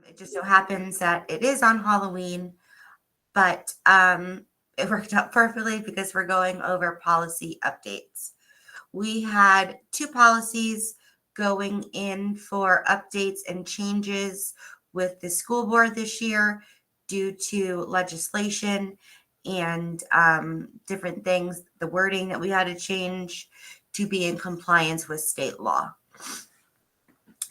It just so happens that it is on Halloween, but it worked out perfectly because we're going over policy updates. We had 2 policies going in for updates and changes with the school board this year due to legislation and different things, the wording that we had to change to be in compliance with state law.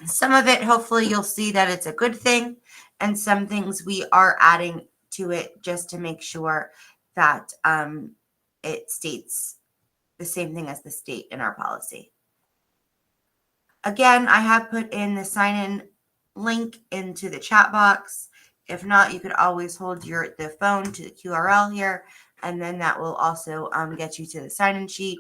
Some of it, hopefully, you'll see that it's a good thing, and some things we are adding to it just to make sure that it states the same thing as the state in our policy. Again, I have put in the sign-in link into the chat box. If not, you could always hold the phone to the QRL here, and then that will also get you to the sign-in sheet.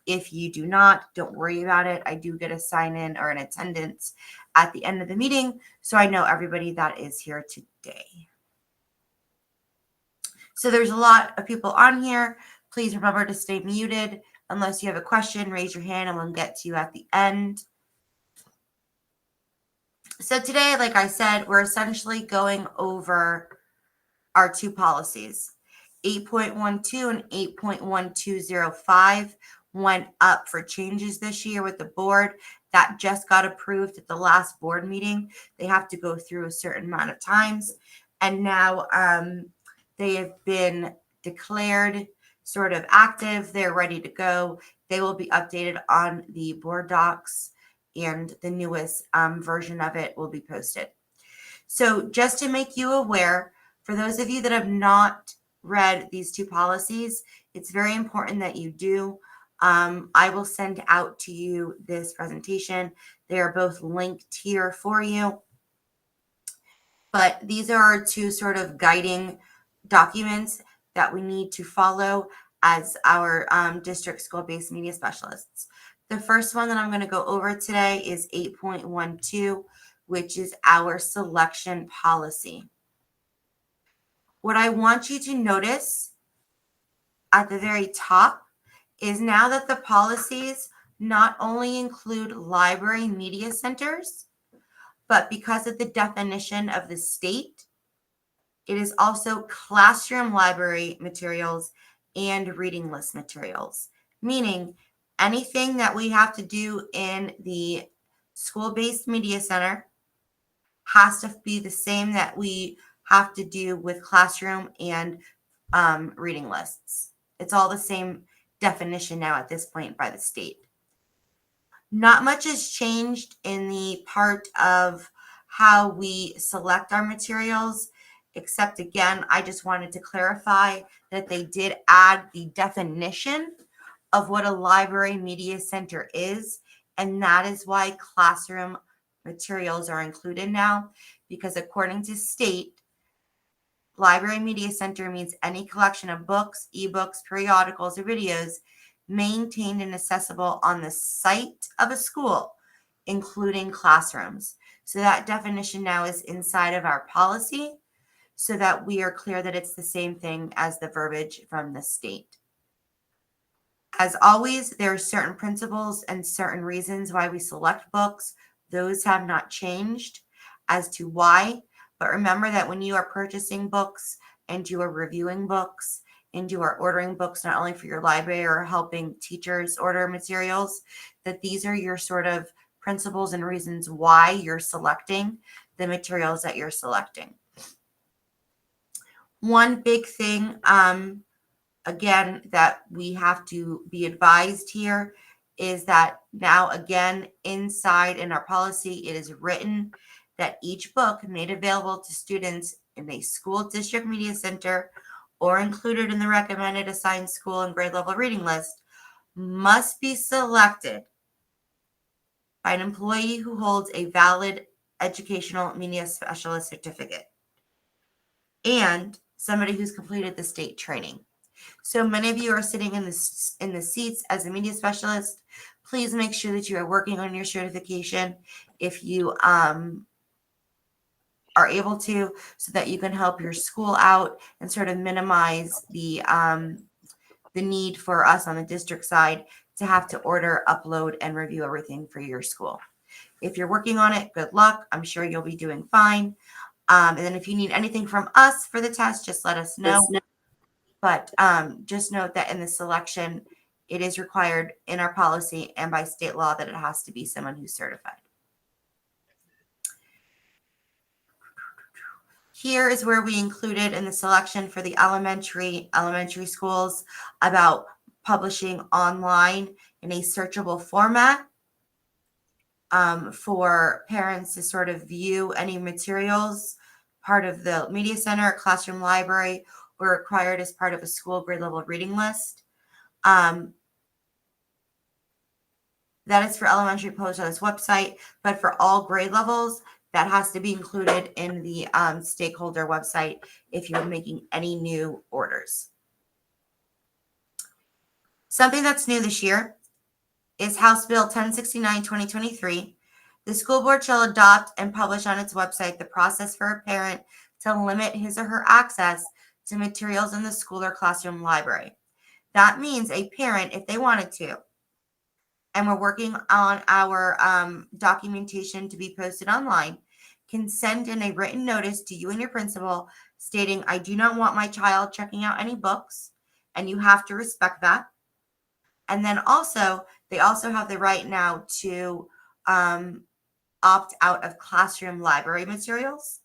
If you do not, don't worry about it. I do get a sign-in or an attendance at the end of the meeting, so I know everybody that is here today. So there's a lot of people on here. Please remember to stay muted. Unless you have a question, raise your hand and we'll get to you at the end. So today, like I said, we're essentially going over our 2 policies. 8.12 and 8.1205 went up for changes this year with the board. That just got approved at the last board meeting. They have to go through a certain amount of times. And now they have been declared sort of active. They're ready to go. They will be updated on the board docs, and the newest version of it will be posted. So just to make you aware, for those of you that have not read these 2 policies, it's very important that you do. I will send out to you this presentation. They are both linked here for you. But these are our 2 sort of guiding documents that we need to follow as our district school-based media specialists. The first one that I'm going to go over today is 8.12, which is our selection policy. What I want you to notice at the very top is now that the policies not only include library media centers, but because of the definition of the state, it is also classroom library materials and reading list materials, meaning anything that we have to do in the school-based media center has to be the same that we have to do with classroom and reading lists. It's all the same definition now at this point by the state. Not much has changed in the part of how we select our materials, except again, I just wanted to clarify that they did add the definition of what a library media center is, and that is why classroom materials are included now, because according to state, library media center means any collection of books, ebooks, periodicals, or videos maintained and accessible on the site of a school, including classrooms. So that definition now is inside of our policy so that we are clear that it's the same thing as the verbiage from the state. As always, there are certain principles and certain reasons why we select books. Those have not changed as to why. But remember that when you are purchasing books and you are reviewing books and you are ordering books, not only for your library or helping teachers order materials, that these are your sort of principles and reasons why you're selecting the materials that you're selecting. One big thing, again, that we have to be advised here is that now, again, inside in our policy, it is written that each book made available to students in a school district media center or included in the recommended assigned school and grade level reading list must be selected by an employee who holds a valid educational media specialist certificate and somebody who's completed the state training. So many of you are sitting in the seats as a media specialist. Please make sure that you are working on your certification if you are able to, so that you can help your school out and sort of minimize the need for us on the district side to have to order, upload, and review everything for your school. If you're working on it, good luck. I'm sure you'll be doing fine. And then if you need anything from us for the test, just let us know. But just note that in the selection, it is required in our policy and by state law that it has to be someone who's certified. Here is where we included in the selection for the elementary schools about publishing online in a searchable format for parents to sort of view any materials, part of the media center, classroom library, or required as part of a school grade level reading list. That is for elementary posted on this website, but for all grade levels, that has to be included in the stakeholder website if you're making any new orders. Something that's new this year is House Bill 1069, 2023. The school board shall adopt and publish on its website the process for a parent to limit his or her access to materials in the school or classroom library. That means a parent, if they wanted to, and we're working on our documentation to be posted online, can send in a written notice to you and your principal stating, I do not want my child checking out any books, and you have to respect that. And then also, they also have the right now to opt out of classroom library materials,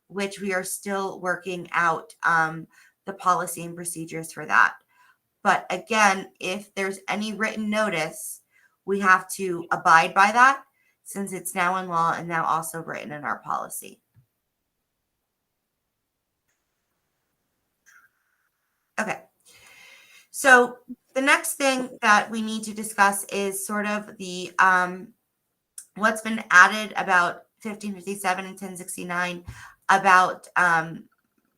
which we are still working out the policy and procedures for that. But again, if there's any written notice, we have to abide by that since it's now in law and now also written in our policy. Okay. So the next thing that we need to discuss is sort of the what's been added about 1557 and 1069 about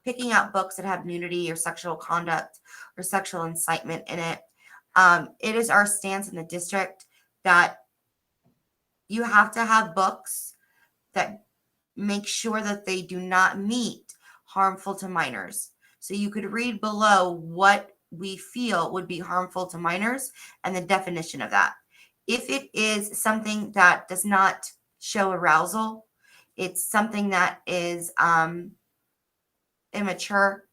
picking out books that have nudity or sexual conduct or sexual incitement in it. It is our stance in the district that you have to have books that make sure that they do not meet harmful to minors. So you could read below what we feel would be harmful to minors and the definition of that. If it is something that does not show arousal, it's something that is immature,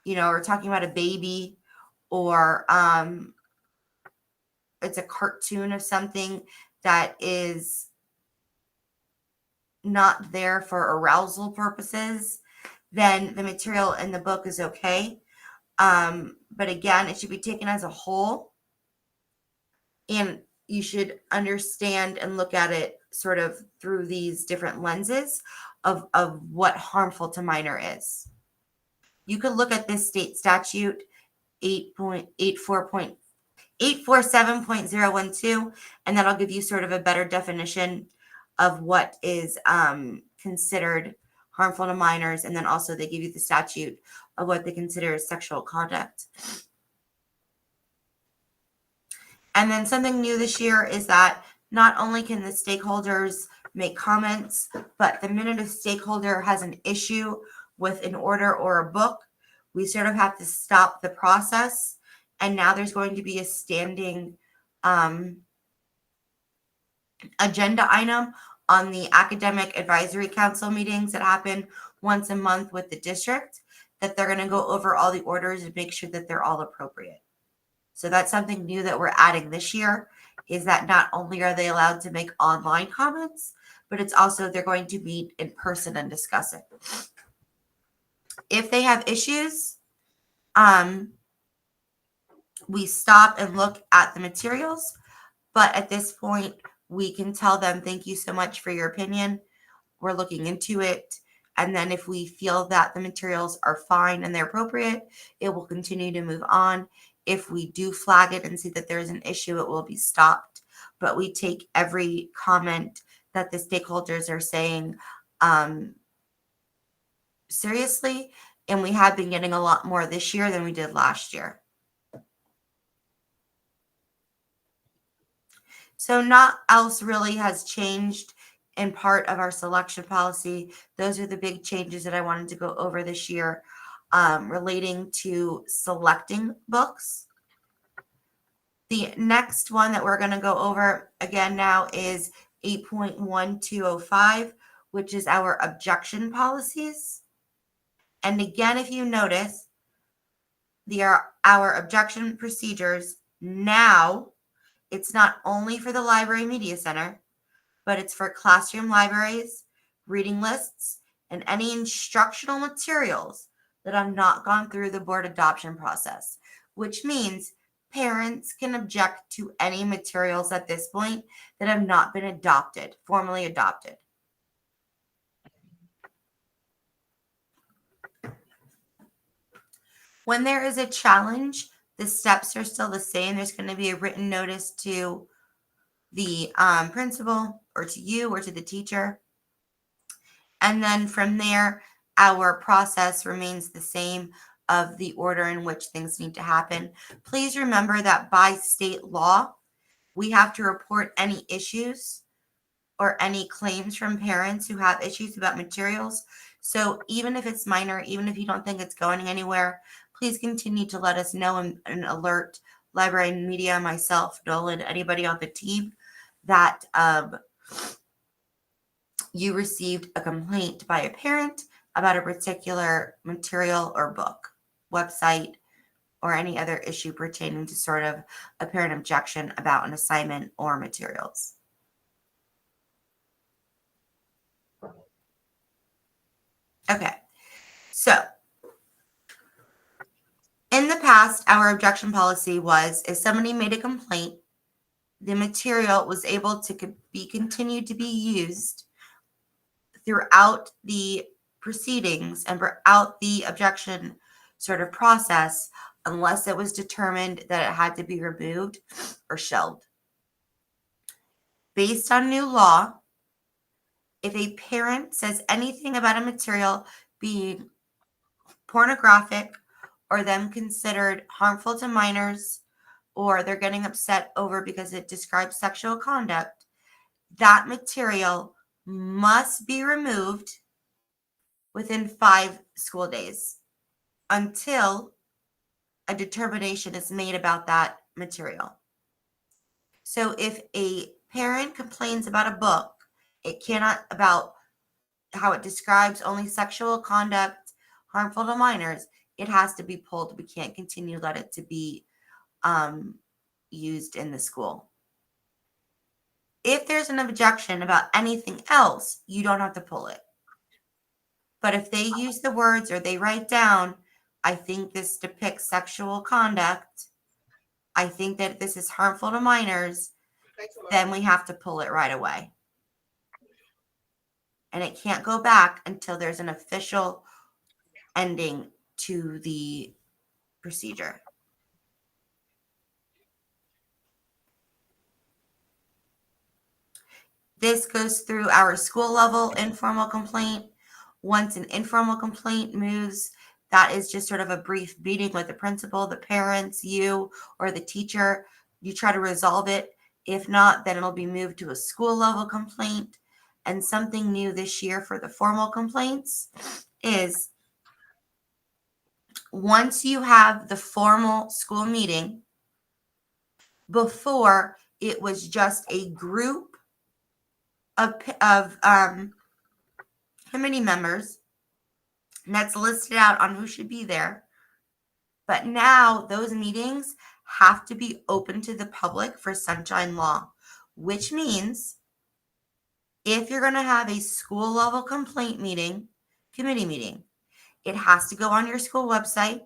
we're talking about a baby, or it's a cartoon of something that is not there for arousal purposes, then the material in the book is okay. But again, it should be taken as a whole, and you should understand and look at it sort of through these different lenses of what harmful to minor is. You could look at this state statute 847.012, and that'll give you sort of a better definition of what is considered harmful to minors. And then also they give you the statute of what they consider sexual conduct. And then something new this year is that not only can the stakeholders make comments, but the minute a stakeholder has an issue with an order or a book, we sort of have to stop the process. And now there's going to be a standing agenda item on the Academic Advisory Council meetings that happen once a month with the district, that they're going to go over all the orders and make sure that they're all appropriate. So that's something new that we're adding this year, is that not only are they allowed to make online comments, but it's also they're going to meet in person and discuss it. If they have issues, we stop and look at the materials, but at this point, we can tell them, thank you so much for your opinion. We're looking into it. And then if we feel that the materials are fine and they're appropriate, it will continue to move on. If we do flag it and see that there's an issue, it will be stopped. But we take every comment that the stakeholders are saying seriously. And we have been getting a lot more this year than we did last year. So not else really has changed in part of our selection policy. Those are the big changes that I wanted to go over this year relating to selecting books. The next one that we're going to go over again now is 8.1205, which is our objection policies. And again, if you notice, our objection procedures now, it's not only for the library media center, but it's for classroom libraries, reading lists, and any instructional materials that have not gone through the board adoption process, which means parents can object to any materials at this point that have not been formally adopted. When there is a challenge, the steps are still the same. There's going to be a written notice to the principal or to you or to the teacher. And then from there, our process remains the same of the order in which things need to happen. Please remember that by state law, we have to report any issues or any claims from parents who have issues about materials. So even if it's minor, even if you don't think it's going anywhere, please continue to let us know and alert library and media, myself, Nolan, anybody on the team that you received a complaint by a parent about a particular material or book, website, or any other issue pertaining to sort of a parent objection about an assignment or materials. Okay, so in the past, our objection policy was if somebody made a complaint, the material was able to be continued to be used throughout the proceedings and throughout the objection sort of process unless it was determined that it had to be removed or shelved. Based on new law, if a parent says anything about a material being pornographic or them considered harmful to minors, or they're getting upset over because it describes sexual conduct, that material must be removed within 5 school days until a determination is made about that material. So if a parent complains about a book, about how it describes only sexual conduct harmful to minors, it has to be pulled. We can't continue to let it to be used in the school. If there's an objection about anything else, you don't have to pull it. But if they use the words or they write down, I think this depicts sexual conduct, I think that this is harmful to minors, then we have to pull it right away. And it can't go back until there's an official ending to the procedure. This goes through our school level informal complaint. Once an informal complaint moves, that is just sort of a brief meeting with the principal, the parents, you, or the teacher. You try to resolve it. If not, then it'll be moved to a school level complaint. And something new this year for the formal complaints is once you have the formal school meeting, before it was just a group of committee members, and that's listed out on who should be there. But now those meetings have to be open to the public for sunshine law, which means if you're going to have a school level committee meeting, it has to go on your school website,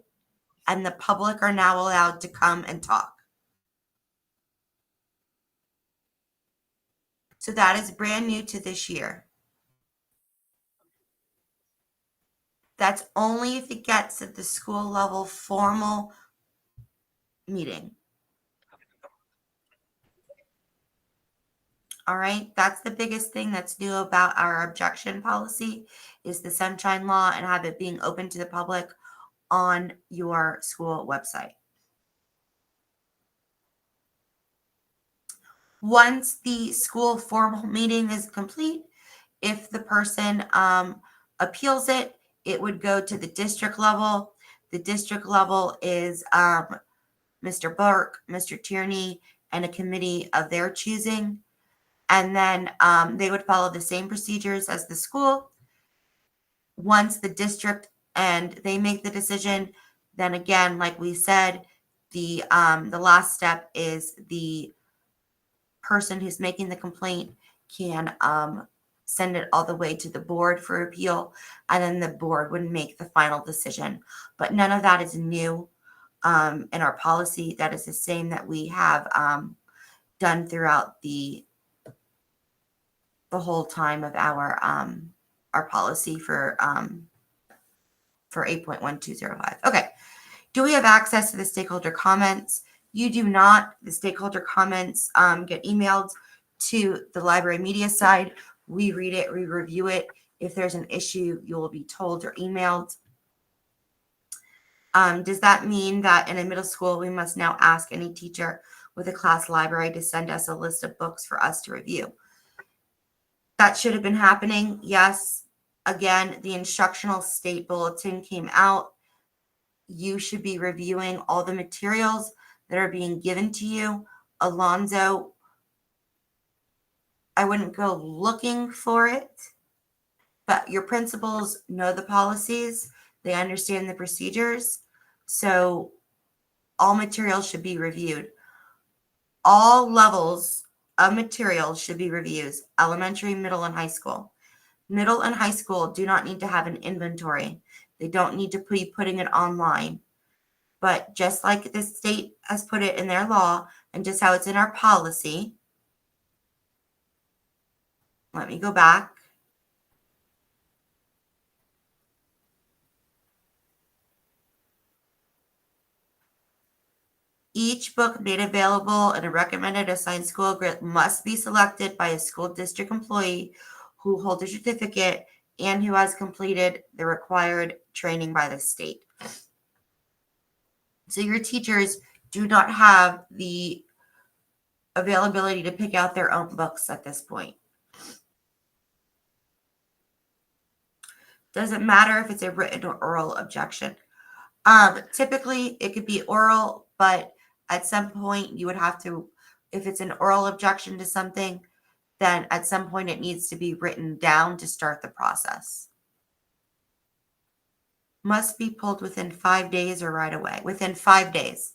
and the public are now allowed to come and talk. So that is brand new to this year. That's only if it gets at the school level formal meeting. All right, that's the biggest thing that's new about our objection policy is the sunshine law and have it being open to the public on your school website. Once the school formal meeting is complete, if the person appeals it, it would go to the district level. The district level is Mr. Burke, Mr. Tierney, and a committee of their choosing. And then they would follow the same procedures as the school. Once the district and they make the decision, then again, like we said, the last step is the person who's making the complaint can send it all the way to the board for appeal, and then the board would make the final decision. But none of that is new in our policy. That is the same that we have done throughout the whole time of our policy for 8.1205. Okay. Do we have access to the stakeholder comments? You do not. The stakeholder comments get emailed to the library media side. We read it, we review it. If there's an issue, you will be told or emailed. Does that mean that in a middle school, we must now ask any teacher with a class library to send us a list of books for us to review? That should have been happening. Yes. Again, the instructional state bulletin came out. You should be reviewing all the materials that are being given to you. Alonzo, I wouldn't go looking for it, but your principals know the policies. They understand the procedures. So all materials should be reviewed. All levels of materials should be reviewed, elementary, middle, and high school. Middle and high school do not need to have an inventory. They don't need to be putting it online. But just like the state has put it in their law and just how it's in our policy, let me go back. Each book made available in a recommended assigned school grid must be selected by a school district employee who holds a certificate and who has completed the required training by the state. So your teachers do not have the availability to pick out their own books at this point. Doesn't matter if it's a written or oral objection. Typically, it could be oral, but at some point you would have to, if it's an oral objection to something, then at some point it needs to be written down to start the process. Must be pulled within 5 days or right away, within 5 days.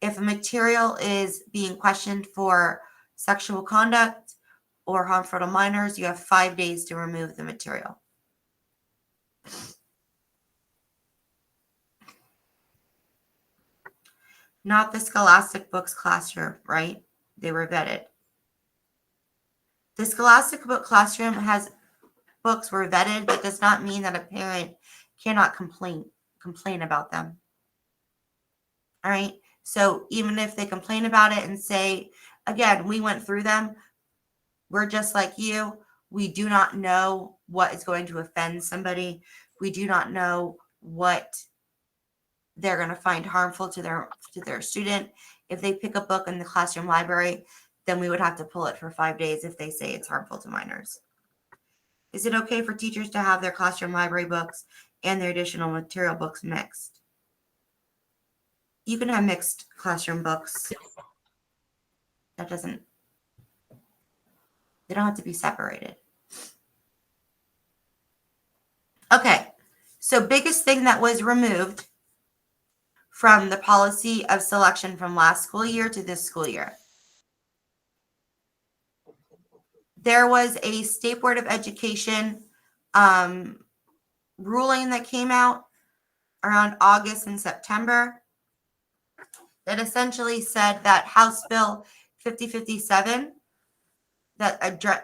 If a material is being questioned for sexual conduct or harmful to minors, you have 5 days to remove the material. Not the Scholastic Books classroom, right? They were vetted. The Scholastic Book classroom has books were vetted. That does not mean that a parent cannot complain about them. All right. So even if they complain about it and say, again, we went through them, we're just like you. We do not know what is going to offend somebody. We do not know what they're going to find harmful to their student. If they pick a book in the classroom library, then we would have to pull it for 5 days if they say it's harmful to minors. Is it okay for teachers to have their classroom library books and their additional material books mixed? You can have mixed classroom books. They don't have to be separated. Okay, so biggest thing that was removed from the policy of selection from last school year to this school year. There was a State Board of Education ruling that came out around August and September that essentially said that House Bill 5057 that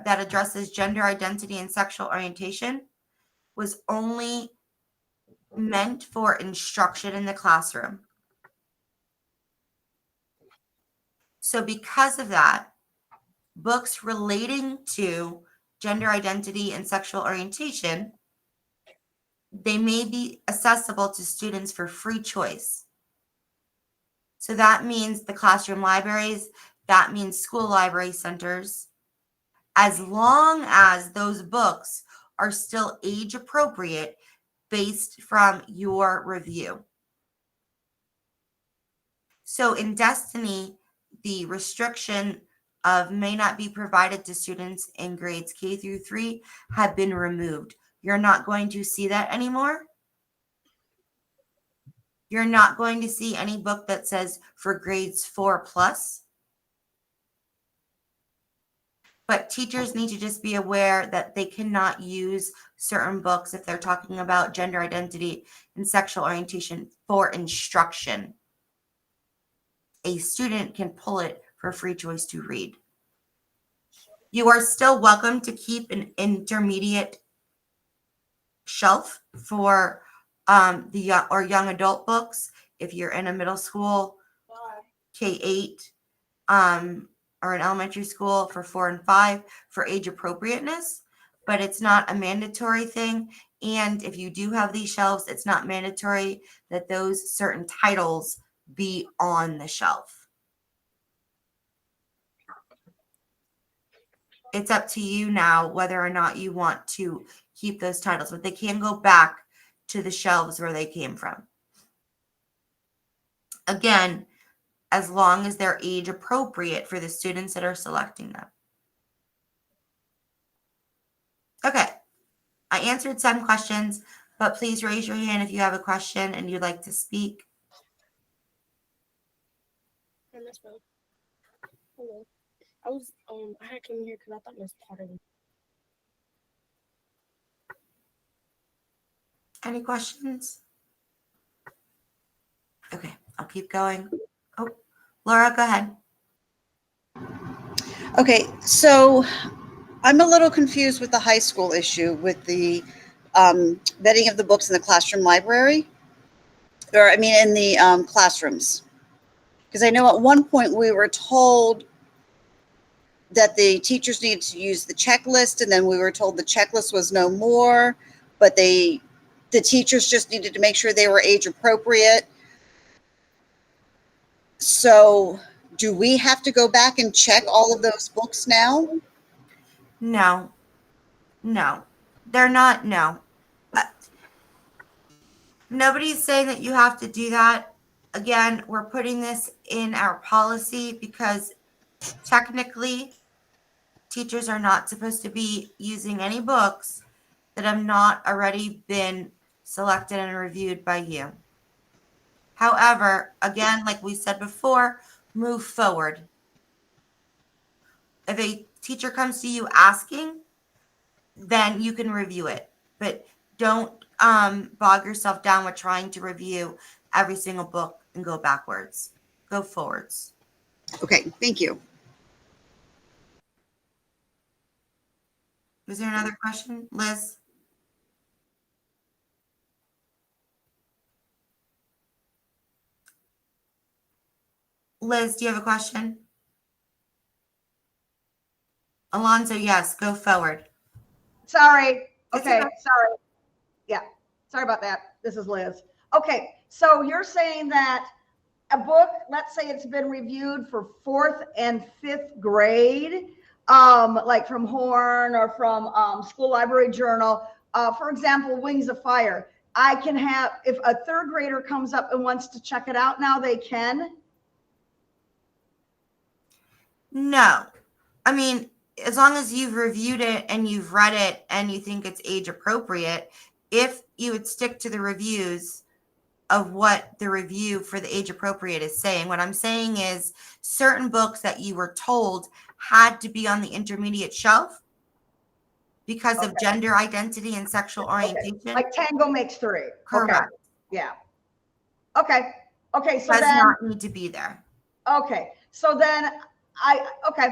addresses gender identity and sexual orientation was only meant for instruction in the classroom. So because of that, books relating to gender identity and sexual orientation, they may be accessible to students for free choice. So that means the classroom libraries, that means school library centers, as long as those books are still age appropriate based from your review. So in Destiny, the restriction of may not be provided to students in grades K through 3 have been removed. You're not going to see that anymore. You're not going to see any book that says for grades 4 plus. But teachers need to just be aware that they cannot use certain books if they're talking about gender identity and sexual orientation for instruction. A student can pull it for free choice to read. You are still welcome to keep an intermediate shelf for the young adult books if you're in a middle school, K-8, or an elementary school for 4 and 5 for age appropriateness, but it's not a mandatory thing. And if you do have these shelves, it's not mandatory that those certain titles be on the shelf. It's up to you now whether or not you want to keep those titles, but they can go back to the shelves where they came from. Again, as long as they're age appropriate for the students that are selecting them. Okay, I answered some questions, but please raise your hand if you have a question and you'd like to speak. Hello. I had come here because I thought it was part of it. Any questions? Okay, I'll keep going. Oh, Laura, go ahead. Okay, so I'm a little confused with the high school issue with the vetting of the books in the classroom library, or I mean in the classrooms. Because I know at one point we were told that the teachers needed to use the checklist, and then we were told the checklist was no more, but the teachers just needed to make sure they were age appropriate. So do we have to go back and check all of those books now? No, they're not. No, nobody's saying that you have to do that. Again, we're putting this in our policy because technically teachers are not supposed to be using any books that have not already been selected and reviewed by you. However, again, like we said before, move forward. If a teacher comes to you asking, then you can review it. But don't bog yourself down with trying to review every single book and go backwards. Go forwards. Okay, thank you. Is there another question? Liz? Liz, do you have a question? Alonzo, yes, go forward. Sorry. It's Okay, okay. sorry. Yeah, sorry about that. This is Liz. Okay, so you're saying that a book, let's say it's been reviewed for 4th and 5th grade, like from Horn or from School Library Journal, for example, Wings of Fire. I can have, if a 3rd grader comes up and wants to check it out now, they can? No. I mean, as long as you've reviewed it and you've read it and you think it's age appropriate, if you would stick to the reviews of what the review for the age appropriate is saying. What I'm saying is certain books that you were told had to be on the intermediate shelf because of gender identity and sexual orientation. Like Tango Makes 3. Correct. Okay. Yeah. Okay. Okay. So Does then, not need to be there. okay. So then okay.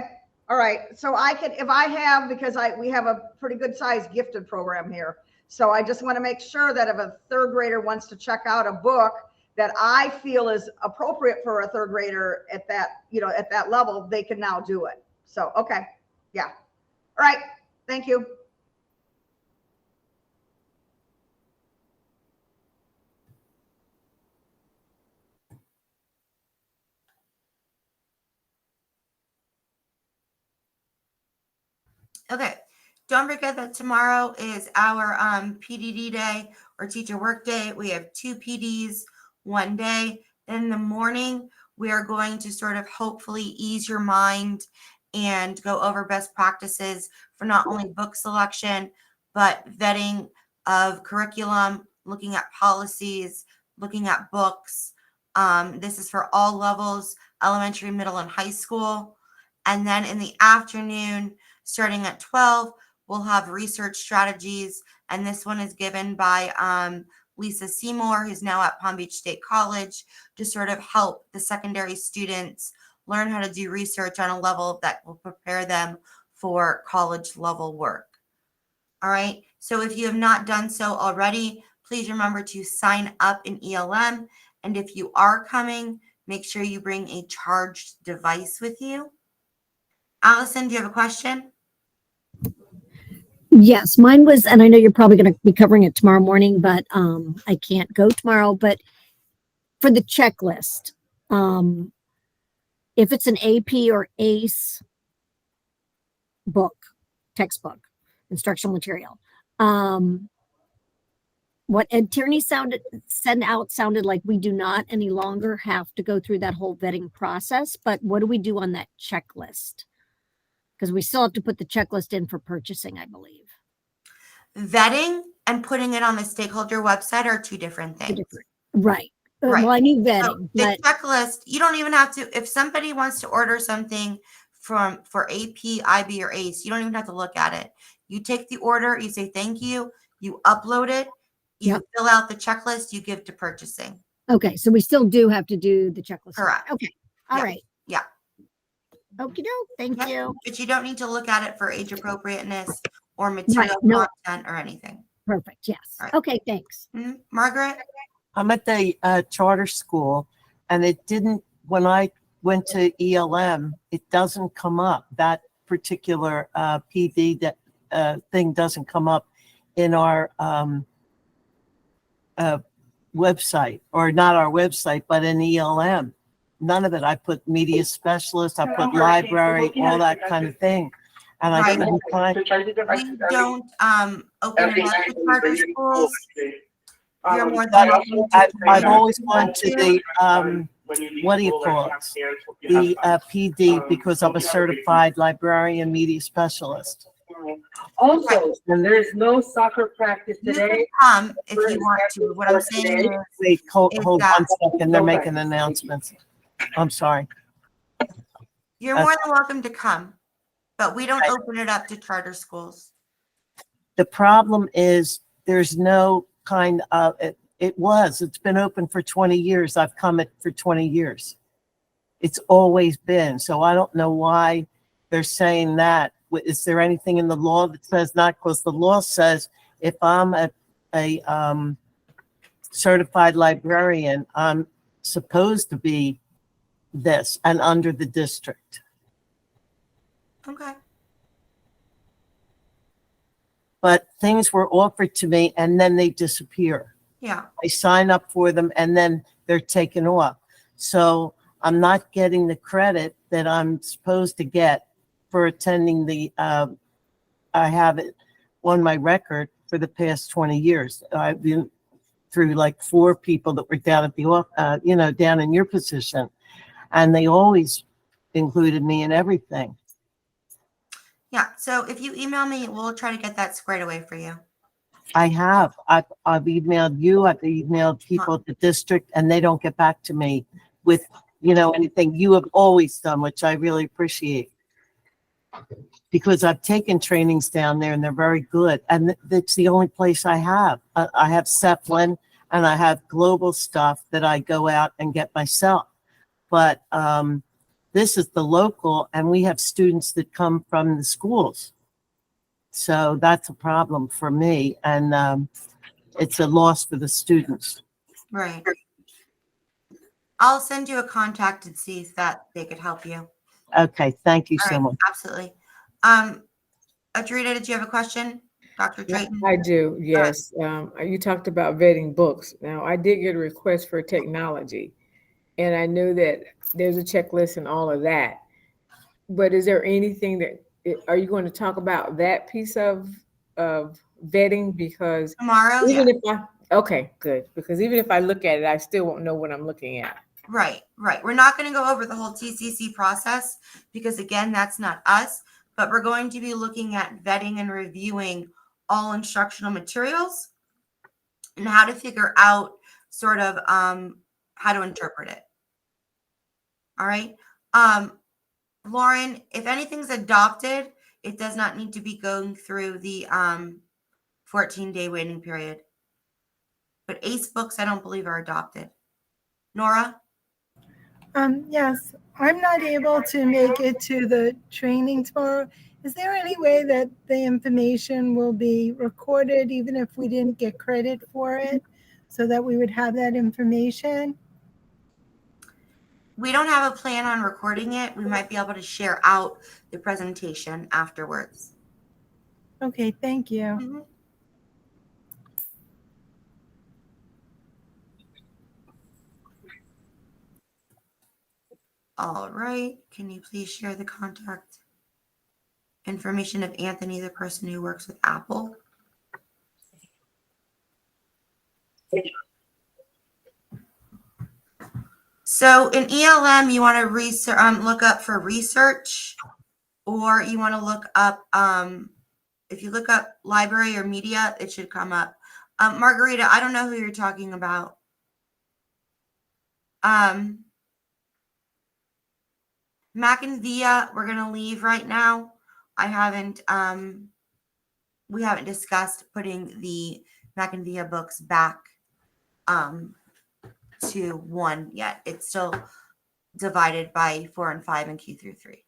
All right. So I could, if I have, because we have a pretty good sized gifted program here. So I just want to make sure that if a 3rd grader wants to check out a book that I feel is appropriate for a 3rd grader at that, at that level, they can now do it. So, okay. Yeah. All right. Thank you. Okay. Don't forget that tomorrow is our PDD day or teacher work day. We have 2 PDs one day. Then in the morning, we are going to sort of hopefully ease your mind and go over best practices for not only book selection, but vetting of curriculum, looking at policies, looking at books. This is for all levels, elementary, middle, and high school. And then in the afternoon, starting at 12, we'll have research strategies. And this one is given by Lisa Seymour, who's now at Palm Beach State College, to sort of help the secondary students learn how to do research on a level that will prepare them for college level work. All right. So if you have not done so already, please remember to sign up in ELM. And if you are coming, make sure you bring a charged device with you. Allison, do you have a question? Yes, mine was, and I know you're probably going to be covering it tomorrow morning, but I can't go tomorrow. But for the checklist, if it's an AP or ACE book, textbook, instructional material, what Ed Tierney sent out sounded like we do not any longer have to go through that whole vetting process. But what do we do on that checklist? Because we still have to put the checklist in for purchasing, I believe. Vetting and putting it on the stakeholder website are two different things. Right. Right. Well, I knew So vetting, the but checklist, you don't even have to, if somebody wants to order something for AP, IB, or ACE, you don't even have to look at it. You take the order, you say thank you, you upload it, you Yep. fill out the checklist, you give to purchasing. okay, so we still do have to do the checklist. Correct. Okay. All Yeah. right. Yeah. Okie doke. Thank Yep. you. But you don't need to look at it for age appropriateness or material no. content or anything. Perfect. Yes. All right. Okay. Thanks. Margaret? I'm at the charter school, and it didn't, when I went to ELM, it doesn't come up. That particular PD that thing doesn't come up in our website, or not our website, but in ELM. None of it. I put media specialist, I put library, all that kind of thing. And I couldn't find. We don't open it up to charter schools. You're more than welcome to I've always gone to the, what do you call it? The PD, because I'm a certified librarian media specialist. Also, when there's no soccer practice You can today, come if you want to. What I'm saying is, Wait, hold one Exactly. second, they're making announcements. I'm sorry. you're more than welcome to come, but we don't open it up to charter schools. The problem is there's no kind of, it's been open for 20 years. I've come it for 20 years. It's always been. So I don't know why they're saying that. Is there anything in the law that says not? Because the law says if I'm a certified librarian, I'm supposed to be this and under the district. Okay. But things were offered to me and then they disappear. Yeah. I sign up for them and then they're taken off. So I'm not getting the credit that I'm supposed to get for attending the, I have it on my record for the past 20 years. I've been through like 4 people that were down at the, down in your position, and they always included me in everything. Yeah. So if you email me, we'll try to get that squared away for you. I have. I've emailed you. I've emailed people at the district, and they don't get back to me with, anything. You have always done, which I really appreciate. Because I've taken trainings down there, and they're very good. And that's the only place I have. I have Cephalin, and I have global stuff that I go out and get myself. But this is the local, and we have students that come from the schools. So that's a problem for me, and it's a loss for the students. Right. I'll send you a contact and see if that they could help you. Okay, thank you All so right, much. absolutely. Adrita, did you have a question? Dr. Drayton? I do, yes. You talked about vetting books. Now, I did get a request for technology, and I know that there's a checklist and all of that. But is there anything that, are you going to talk about that piece of vetting? Because Tomorrow? Yeah. even if okay, good. Because even if I look at it, I still won't know what I'm looking at. Right, right. We're not going to go over the whole TCC process because, again, that's not us, but we're going to be looking at vetting and reviewing all instructional materials and how to figure out sort of how to interpret it. All right. Lauren, if anything's adopted, it does not need to be going through the 14-day waiting period. But ACE books, I don't believe are adopted. Nora? Yes, I'm not able to make it to the training tomorrow. Is there any way that the information will be recorded, even if we didn't get credit for it, so that we would have that information? We don't have a plan on recording it. We might be able to share out the presentation afterwards. Okay, thank you. Mhm. All right. Can you please share the contact information of Anthony, the person who works with Apple? So in ELM, you want to research, look up for research, or you want to look up, if you look up library or media, it should come up. Margarita, I don't know who you're talking about. Mac and Via, we're gonna leave right now. I haven't, we haven't discussed putting the Mac and Via books back to 1 yet. It's still divided by 4 and 5 and Q through 3.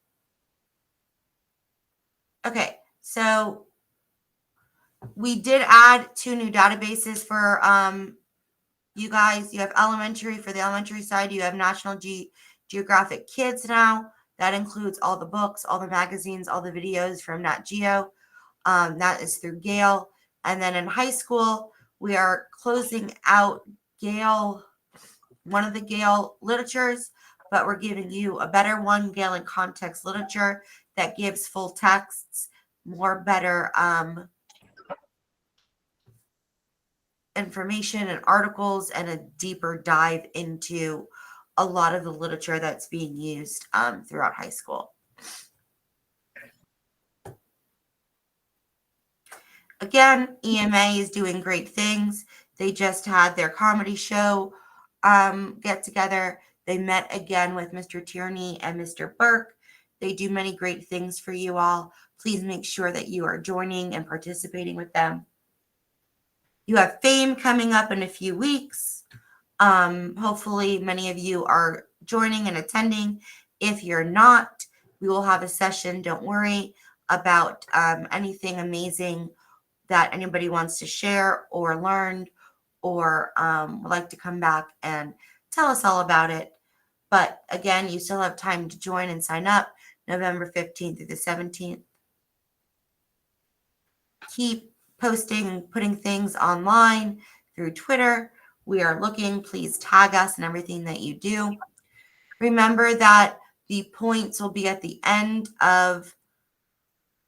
Okay, so we did add 2 new databases for you guys. You have elementary for the elementary side. You have National Geographic Kids now. That includes all the books, all the magazines, all the videos from Nat Geo. That is through Gale. And then in high school, we are closing out Gale, one of the Gale literatures, but we're giving you a better one, Gale in Context Literature, that gives full texts, more better information and articles, and a deeper dive into a lot of the literature that's being used throughout high school. Again, EMA is doing great things. They just had their comedy show get together. They met again with Mr. Tierney and Mr. Burke. They do many great things for you all. Please make sure that you are joining and participating with them. You have FAME coming up in a few weeks. Hopefully, many of you are joining and attending. If you're not, we will have a session, don't worry, about anything amazing that anybody wants to share or learn or would like to come back and tell us all about it. But again, you still have time to join and sign up November 15th through the 17th. Keep posting, putting things online through Twitter. We are looking. Please tag us in everything that you do. Remember that the points will be at the end of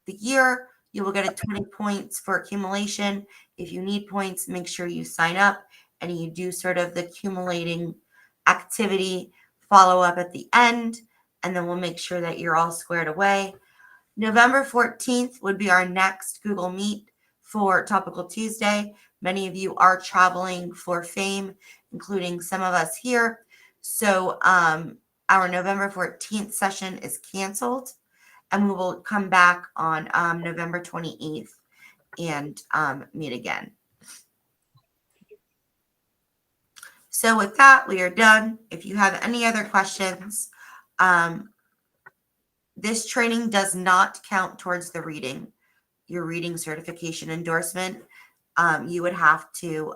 the year. You will get a 20 points for accumulation. If you need points, make sure you sign up and you do sort of the accumulating activity follow up at the end, and then we'll make sure that you're all squared away. November 14th would be our next Google Meet for Topical Tuesday. Many of you are traveling for FAME, including some of us here. So our November 14th session is canceled, and we will come back on November 28th and meet again. So with that, we are done. If you have any other questions, this training does not count towards the reading, your reading certification endorsement. You would have to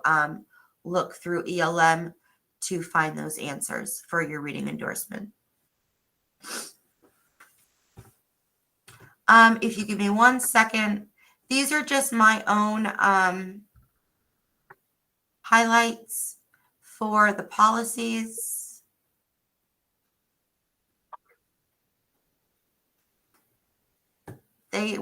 look through ELM to find those answers for your reading endorsement. If you give me 1 second, these are just my own highlights for the policies. They